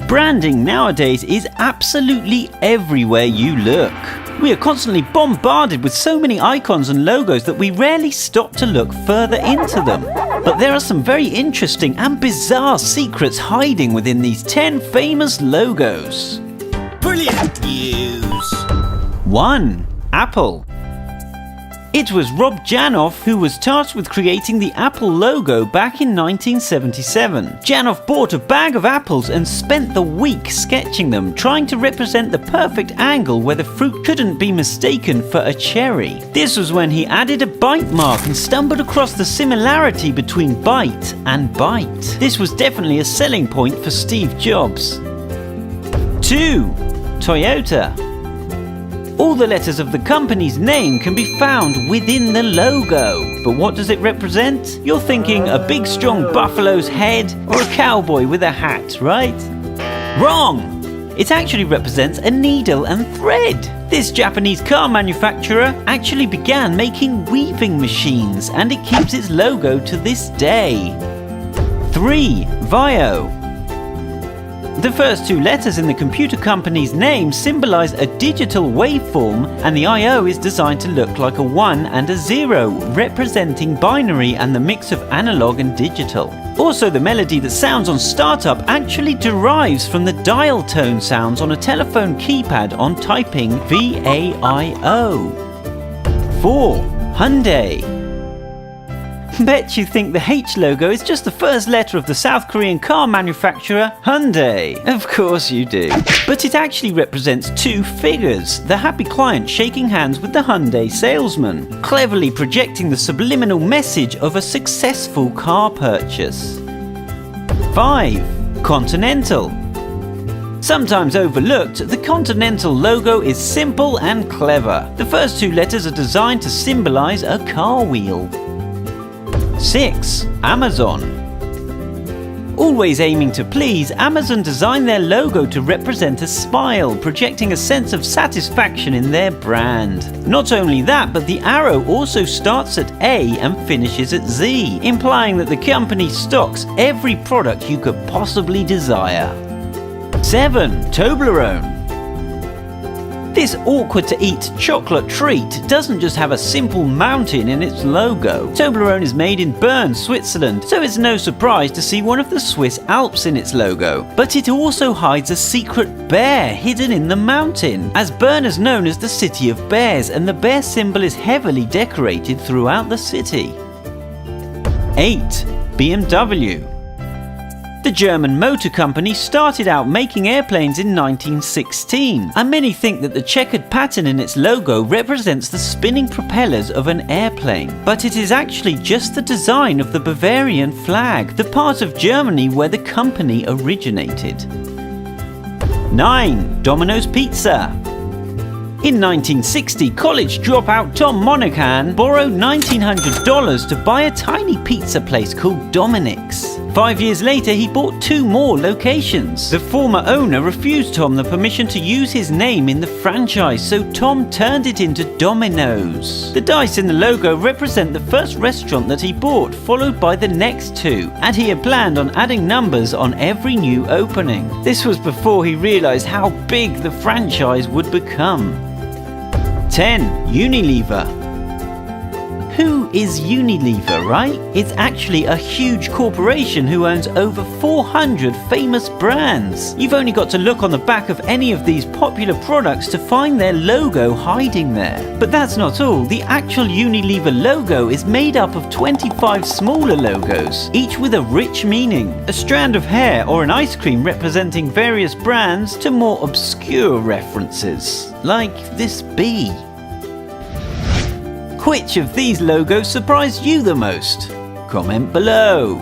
Branding nowadays is absolutely everywhere you look. We are constantly bombarded with so many icons and logos that we rarely stop to look further into them. But there are some very interesting and bizarre secrets hiding within these 10 famous logos. Brilliant news! 1. Apple. It was Rob Janoff who was tasked with creating the Apple logo back in 1977. Janoff bought a bag of apples and spent the week sketching them, trying to represent the perfect angle where the fruit couldn't be mistaken for a cherry. This was when he added a bite mark and stumbled across the similarity between bite and bite. This was definitely a selling point for Steve Jobs. 2. Toyota. All the letters of the company's name can be found within the logo. But what does it represent? You're thinking a big strong buffalo's head or a cowboy with a hat, right? Wrong! It actually represents a needle and thread. This Japanese car manufacturer actually began making weaving machines, and it keeps its logo to this day. 3. Vio. The first 2 letters in the computer company's name symbolize a digital waveform, and the IO is designed to look like a 1 and a 0, representing binary and the mix of analog and digital. Also, the melody that sounds on startup actually derives from the dial tone sounds on a telephone keypad on typing VAIO. 4. Hyundai. Bet you think the H logo is just the first letter of the South Korean car manufacturer Hyundai. Of course you do. But it actually represents 2 figures, the happy client shaking hands with the Hyundai salesman, cleverly projecting the subliminal message of a successful car purchase. 5. Continental. Sometimes overlooked, the Continental logo is simple and clever. The first 2 letters are designed to symbolize a car wheel. 6. Amazon. Always aiming to please, Amazon designed their logo to represent a smile, projecting a sense of satisfaction in their brand. Not only that, but the arrow also starts at A and finishes at Z, implying that the company stocks every product you could possibly desire. 7. Toblerone. This awkward-to-eat chocolate treat doesn't just have a simple mountain in its logo. Toblerone is made in Bern, Switzerland, so it's no surprise to see one of the Swiss Alps in its logo. But it also hides a secret bear hidden in the mountain, as Bern is known as the city of bears, and the bear symbol is heavily decorated throughout the city. 8. BMW. The German motor company started out making airplanes in 1916, and many think that the checkered pattern in its logo represents the spinning propellers of an airplane. But it is actually just the design of the Bavarian flag, the part of Germany where the company originated. 9. Domino's Pizza. In 1960, college dropout Tom Monaghan borrowed $1,900 to buy a tiny pizza place called Dominic's. 5 years later, he bought 2 more locations. The former owner refused Tom the permission to use his name in the franchise, so Tom turned it into Domino's. The dice in the logo represent the first restaurant that he bought, followed by the next 2, and he had planned on adding numbers on every new opening. This was before he realized how big the franchise would become. 10. Unilever. Who is Unilever, right? It's actually a huge corporation who owns over 400 famous brands. You've only got to look on the back of any of these popular products to find their logo hiding there. But that's not all. The actual Unilever logo is made up of 25 smaller logos, each with a rich meaning. A strand of hair or an ice cream representing various brands to more obscure references, like this bee. Which of these logos surprised you the most? Comment below.